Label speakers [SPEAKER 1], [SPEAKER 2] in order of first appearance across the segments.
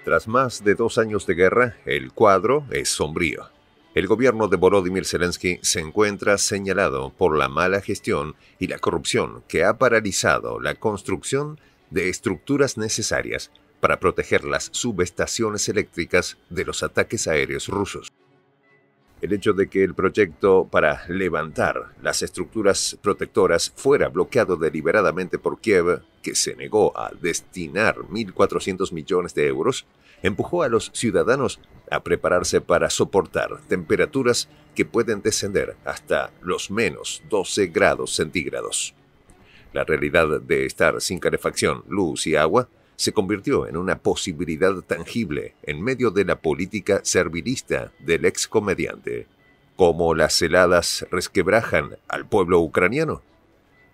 [SPEAKER 1] Tras más de 2 años de guerra, el cuadro es sombrío. El gobierno de Volodymyr Zelensky se encuentra señalado por la mala gestión y la corrupción que ha paralizado la construcción de estructuras necesarias para proteger las subestaciones eléctricas de los ataques aéreos rusos. El hecho de que el proyecto para levantar las estructuras protectoras fuera bloqueado deliberadamente por Kiev, que se negó a destinar 1.400 millones de euros, empujó a los ciudadanos a prepararse para soportar temperaturas que pueden descender hasta los menos 12 grados centígrados. La realidad de estar sin calefacción, luz y agua se convirtió en una posibilidad tangible en medio de la política servilista del excomediante. ¿Cómo las heladas resquebrajan al pueblo ucraniano?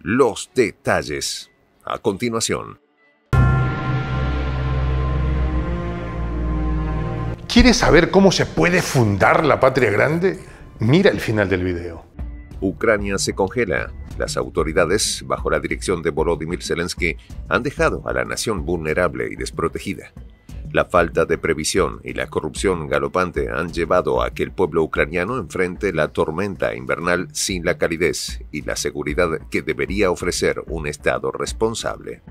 [SPEAKER 1] Los detalles a continuación.
[SPEAKER 2] ¿Quieres saber cómo se puede fundar la patria grande? Mira el final del video.
[SPEAKER 1] Ucrania se congela. Las autoridades, bajo la dirección de Volodymyr Zelensky, han dejado a la nación vulnerable y desprotegida. La falta de previsión y la corrupción galopante han llevado a que el pueblo ucraniano enfrente la tormenta invernal sin la calidez y la seguridad que debería ofrecer un Estado responsable.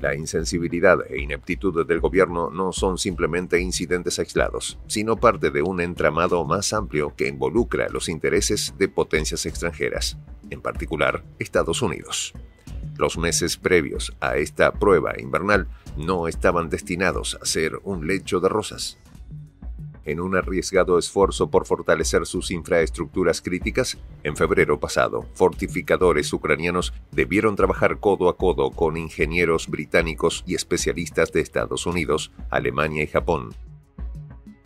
[SPEAKER 1] La insensibilidad e ineptitud del gobierno no son simplemente incidentes aislados, sino parte de un entramado más amplio que involucra los intereses de potencias extranjeras, en particular Estados Unidos. Los meses previos a esta prueba invernal no estaban destinados a ser un lecho de rosas. En un arriesgado esfuerzo por fortalecer sus infraestructuras críticas, en febrero pasado, fortificadores ucranianos debieron trabajar codo a codo con ingenieros británicos y especialistas de Estados Unidos, Alemania y Japón.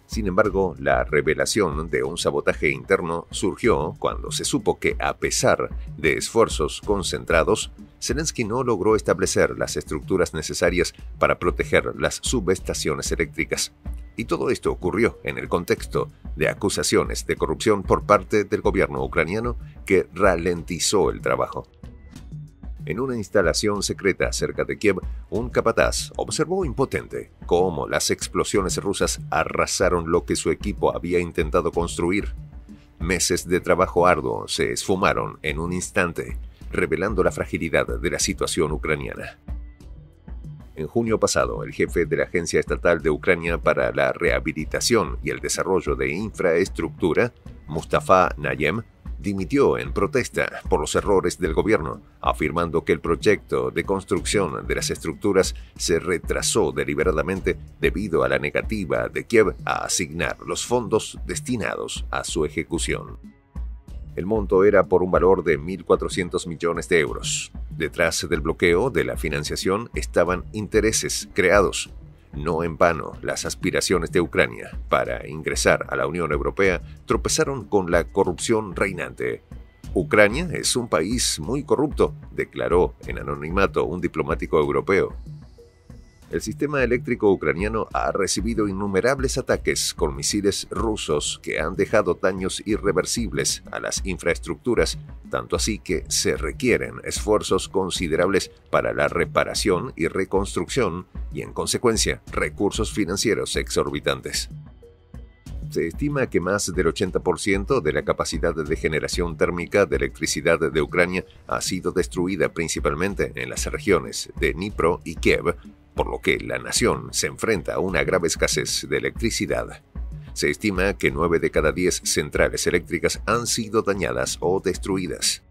[SPEAKER 1] Sin embargo, la revelación de un sabotaje interno surgió cuando se supo que, a pesar de esfuerzos concentrados, Zelensky no logró establecer las estructuras necesarias para proteger las subestaciones eléctricas. Y todo esto ocurrió en el contexto de acusaciones de corrupción por parte del gobierno ucraniano que ralentizó el trabajo. En una instalación secreta cerca de Kiev, un capataz observó impotente cómo las explosiones rusas arrasaron lo que su equipo había intentado construir. Meses de trabajo arduo se esfumaron en un instante, revelando la fragilidad de la situación ucraniana. En junio pasado, el jefe de la Agencia Estatal de Ucrania para la Rehabilitación y el Desarrollo de Infraestructura, Mustafa Nayem, dimitió en protesta por los errores del gobierno, afirmando que el proyecto de construcción de las estructuras se retrasó deliberadamente debido a la negativa de Kiev a asignar los fondos destinados a su ejecución. El monto era por un valor de 1.400 millones de euros. Detrás del bloqueo de la financiación estaban intereses creados. No en vano, las aspiraciones de Ucrania para ingresar a la Unión Europea tropezaron con la corrupción reinante. Ucrania es un país muy corrupto, declaró en anonimato un diplomático europeo. El sistema eléctrico ucraniano ha recibido innumerables ataques con misiles rusos que han dejado daños irreversibles a las infraestructuras, tanto así que se requieren esfuerzos considerables para la reparación y reconstrucción y, en consecuencia, recursos financieros exorbitantes. Se estima que más del 80% de la capacidad de generación térmica de electricidad de Ucrania ha sido destruida principalmente en las regiones de Dnipro y Kiev, por lo que la nación se enfrenta a una grave escasez de electricidad. Se estima que 9 de cada 10 centrales eléctricas han sido dañadas o destruidas.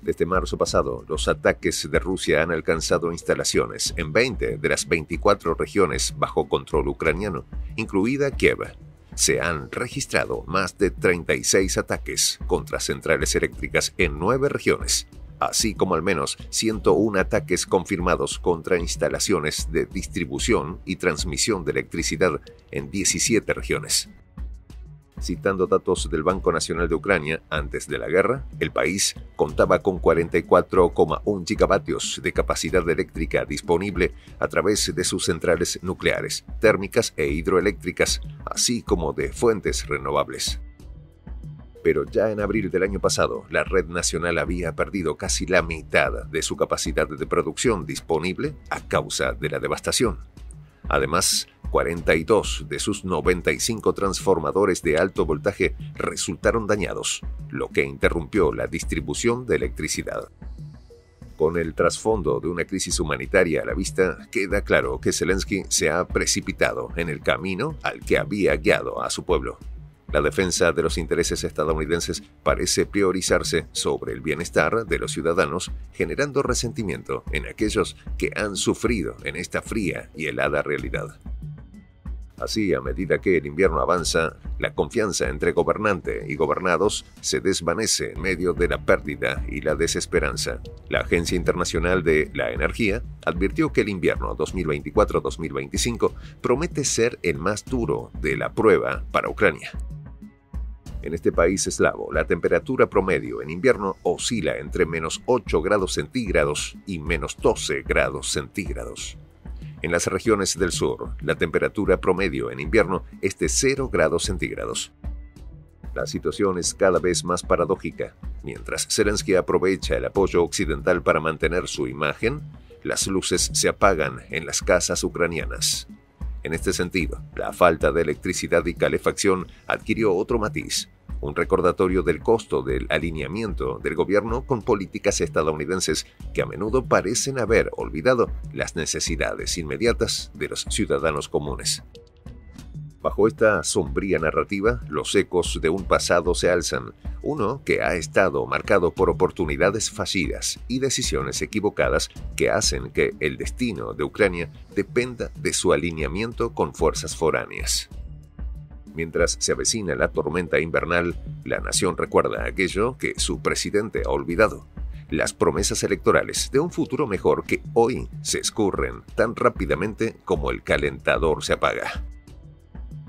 [SPEAKER 1] Desde marzo pasado, los ataques de Rusia han alcanzado instalaciones en 20 de las 24 regiones bajo control ucraniano, incluida Kiev. Se han registrado más de 36 ataques contra centrales eléctricas en 9 regiones, así como al menos 101 ataques confirmados contra instalaciones de distribución y transmisión de electricidad en 17 regiones. Citando datos del Banco Nacional de Ucrania, antes de la guerra, el país contaba con 44,1 gigavatios de capacidad eléctrica disponible a través de sus centrales nucleares, térmicas e hidroeléctricas, así como de fuentes renovables. Pero ya en abril del año pasado, la red nacional había perdido casi la mitad de su capacidad de producción disponible a causa de la devastación. Además, 42 de sus 95 transformadores de alto voltaje resultaron dañados, lo que interrumpió la distribución de electricidad. Con el trasfondo de una crisis humanitaria a la vista, queda claro que Zelensky se ha precipitado en el camino al que había guiado a su pueblo. La defensa de los intereses estadounidenses parece priorizarse sobre el bienestar de los ciudadanos, generando resentimiento en aquellos que han sufrido en esta fría y helada realidad. Así, a medida que el invierno avanza, la confianza entre gobernante y gobernados se desvanece en medio de la pérdida y la desesperanza. La Agencia Internacional de la Energía advirtió que el invierno 2024-2025 promete ser el más duro de la prueba para Ucrania. En este país eslavo, la temperatura promedio en invierno oscila entre -8 grados centígrados y -12 grados centígrados. En las regiones del sur, la temperatura promedio en invierno es de 0 grados centígrados. La situación es cada vez más paradójica. Mientras Zelensky aprovecha el apoyo occidental para mantener su imagen, las luces se apagan en las casas ucranianas. En este sentido, la falta de electricidad y calefacción adquirió otro matiz, un recordatorio del costo del alineamiento del gobierno con políticas estadounidenses que a menudo parecen haber olvidado las necesidades inmediatas de los ciudadanos comunes. Bajo esta sombría narrativa, los ecos de un pasado se alzan, uno que ha estado marcado por oportunidades fallidas y decisiones equivocadas que hacen que el destino de Ucrania dependa de su alineamiento con fuerzas foráneas. Mientras se avecina la tormenta invernal, la nación recuerda aquello que su presidente ha olvidado: las promesas electorales de un futuro mejor que hoy se escurren tan rápidamente como el calentador se apaga.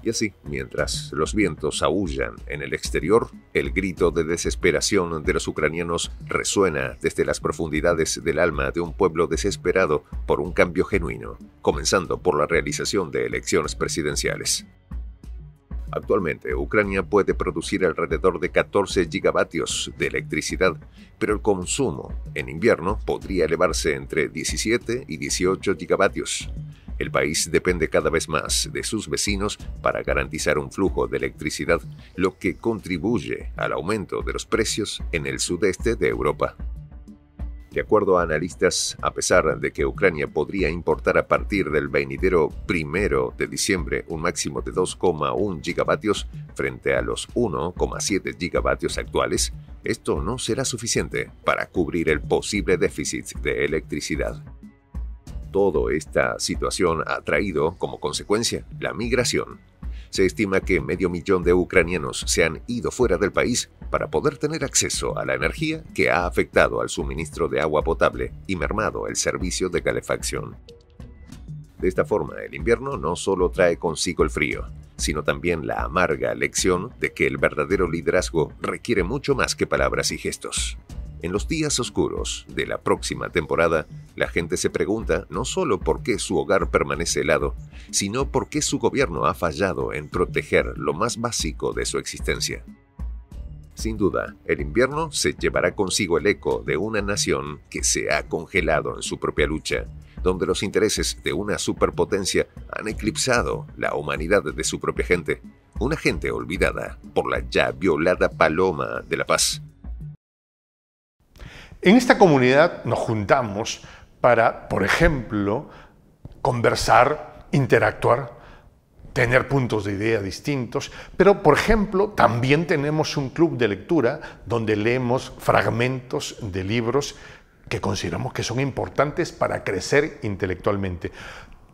[SPEAKER 1] Y así, mientras los vientos aúllan en el exterior, el grito de desesperación de los ucranianos resuena desde las profundidades del alma de un pueblo desesperado por un cambio genuino, comenzando por la realización de elecciones presidenciales. Actualmente, Ucrania puede producir alrededor de 14 gigavatios de electricidad, pero el consumo en invierno podría elevarse entre 17 y 18 gigavatios. El país depende cada vez más de sus vecinos para garantizar un flujo de electricidad, lo que contribuye al aumento de los precios en el sudeste de Europa. De acuerdo a analistas, a pesar de que Ucrania podría importar a partir del venidero 1 de diciembre un máximo de 2,1 gigavatios frente a los 1,7 gigavatios actuales, esto no será suficiente para cubrir el posible déficit de electricidad. Toda esta situación ha traído como consecuencia la migración. Se estima que 500.000 de ucranianos se han ido fuera del país para poder tener acceso a la energía que ha afectado al suministro de agua potable y mermado el servicio de calefacción. De esta forma, el invierno no solo trae consigo el frío, sino también la amarga lección de que el verdadero liderazgo requiere mucho más que palabras y gestos. En los días oscuros de la próxima temporada, la gente se pregunta no solo por qué su hogar permanece helado, sino por qué su gobierno ha fallado en proteger lo más básico de su existencia. Sin duda, el invierno se llevará consigo el eco de una nación que se ha congelado en su propia lucha, donde los intereses de una superpotencia han eclipsado la humanidad de su propia gente, una gente olvidada por la ya violada paloma de la paz.
[SPEAKER 2] En esta comunidad nos juntamos para, por ejemplo, conversar, interactuar, tener puntos de idea distintos, pero, por ejemplo, también tenemos un club de lectura donde leemos fragmentos de libros que consideramos que son importantes para crecer intelectualmente.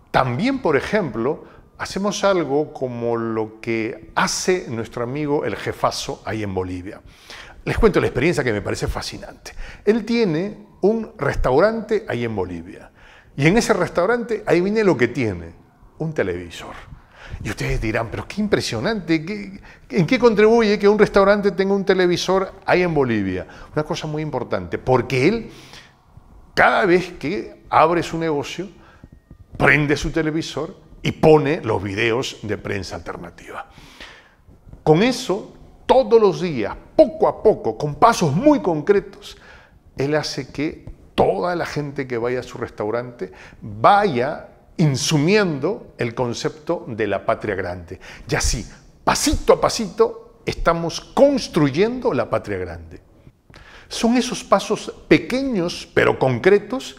[SPEAKER 2] También, por ejemplo, hacemos algo como lo que hace nuestro amigo el jefazo ahí en Bolivia. Les cuento la experiencia que me parece fascinante. Él tiene un restaurante ahí en Bolivia. Y en ese restaurante, ahí viene lo que tiene, un televisor. Y ustedes dirán, pero qué impresionante, ¿en qué contribuye que un restaurante tenga un televisor ahí en Bolivia? Una cosa muy importante, porque él, cada vez que abre su negocio, prende su televisor y pone los videos de prensa alternativa. Con eso, todos los días, poco a poco, con pasos muy concretos, él hace que toda la gente que vaya a su restaurante vaya insumiendo el concepto de la patria grande. Y así, pasito a pasito, estamos construyendo la patria grande. Son esos pasos pequeños pero concretos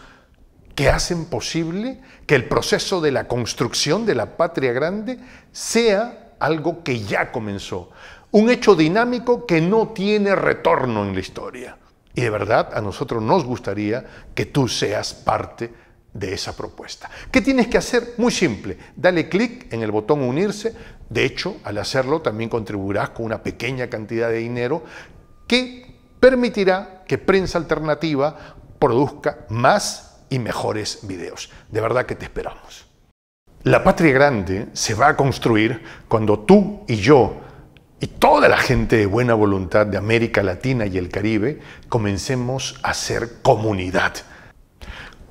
[SPEAKER 2] que hacen posible que el proceso de la construcción de la patria grande sea algo que ya comenzó, un hecho dinámico que no tiene retorno en la historia. Y de verdad a nosotros nos gustaría que tú seas parte de esa propuesta. ¿Qué tienes que hacer? Muy simple, dale clic en el botón unirse. De hecho, al hacerlo también contribuirás con una pequeña cantidad de dinero que permitirá que Prensa Alternativa produzca más y mejores videos. De verdad que te esperamos. La patria grande se va a construir cuando tú y yo y toda la gente de buena voluntad de América Latina y el Caribe comencemos a ser comunidad.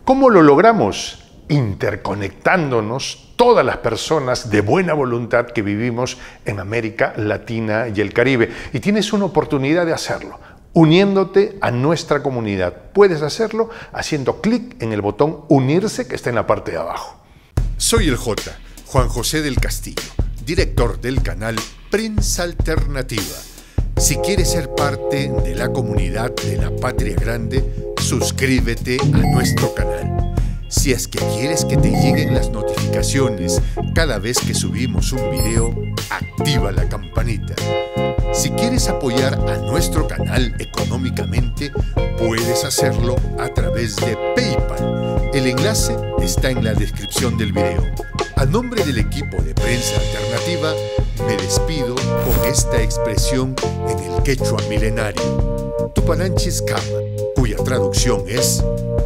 [SPEAKER 2] ¿Cómo lo logramos? Interconectándonos todas las personas de buena voluntad que vivimos en América Latina y el Caribe. Y tienes una oportunidad de hacerlo, uniéndote a nuestra comunidad. Puedes hacerlo haciendo clic en el botón unirse que está en la parte de abajo.
[SPEAKER 3] Soy el J, Juan José del Castillo, director del canal Prensa Alternativa. Si quieres ser parte de la comunidad de la Patria Grande, suscríbete a nuestro canal. Si es que quieres que te lleguen las notificaciones cada vez que subimos un video, activa la campanita. Si quieres apoyar a nuestro canal económicamente, puedes hacerlo a través de PayPal. El enlace está en la descripción del video. A nombre del equipo de Prensa Alternativa, me despido con esta expresión en el quechua milenario, Tupananchis Kama, cuya traducción es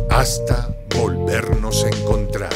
[SPEAKER 3] hasta volvernos a encontrar.